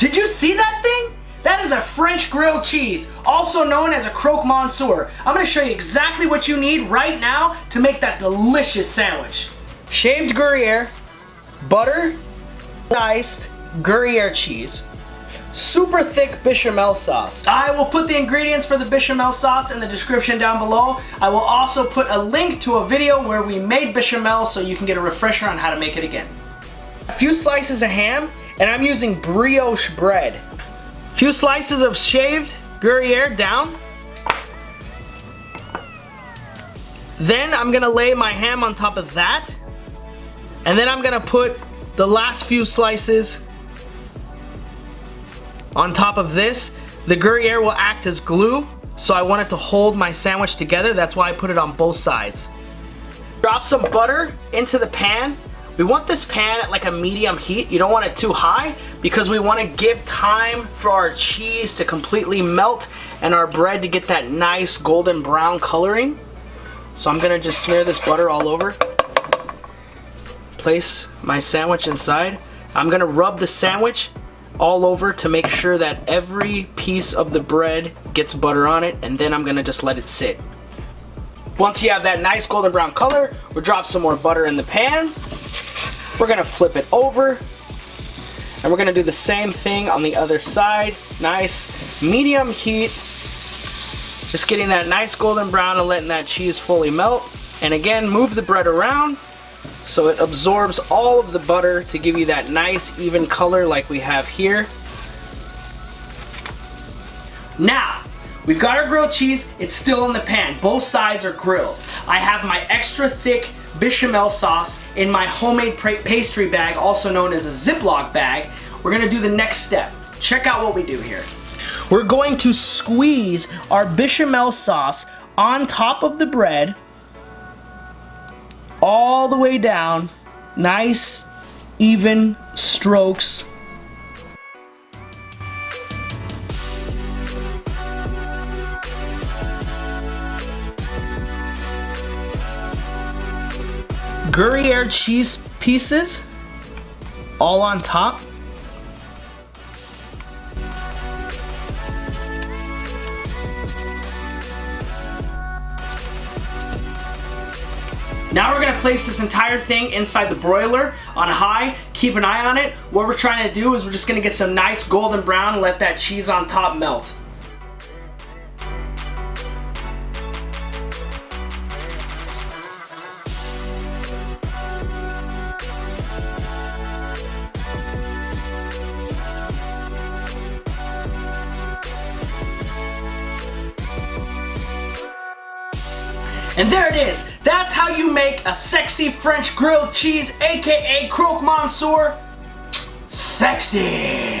Did you see that thing? That is a French grilled cheese, also known as a Croque Monsieur. I'm gonna show you exactly what you need right now to make that delicious sandwich. Shaved Gruyere, butter, diced Gruyere cheese, super thick bechamel sauce. I will put the ingredients for the bechamel sauce in the description down below. I will also put a link to a video where we made bechamel so you can get a refresher on how to make it again. A few slices of ham, and I'm using brioche bread. A few slices of shaved Gruyere down. Then I'm gonna lay my ham on top of that. And then I'm gonna put the last few slices on top of this. The Gruyere will act as glue, so I want it to hold my sandwich together. That's why I put it on both sides. Drop some butter into the pan. We want this pan at like a medium heat. You don't want it too high because we want to give time for our cheese to completely melt and our bread to get that nice golden brown coloring. So I'm gonna just smear this butter all over. Place my sandwich inside. I'm gonna rub the sandwich all over to make sure that every piece of the bread gets butter on it, and then I'm gonna just let it sit. Once you have that nice golden brown color, we'll drop some more butter in the pan. We're gonna flip it over, and we're gonna do the same thing on the other side. Nice medium heat, just getting that nice golden brown and letting that cheese fully melt. And again, move the bread around so it absorbs all of the butter to give you that nice even color like we have here. Now, we've got our grilled cheese. It's still in the pan. Both sides are grilled. I have my extra thick bechamel sauce in my homemade pastry bag, also known as a Ziploc bag. We're gonna do the next step. Check out what we do here. We're going to squeeze our bechamel sauce on top of the bread all the way down. Nice, even strokes. Gruyere cheese pieces all on top. Now we're gonna place this entire thing inside the broiler on high. Keep an eye on it. What we're trying to do is we're just gonna get some nice golden brown and let that cheese on top melt. And there it is. That's how you make a sexy French grilled cheese, aka Croque Monsieur. Sexy.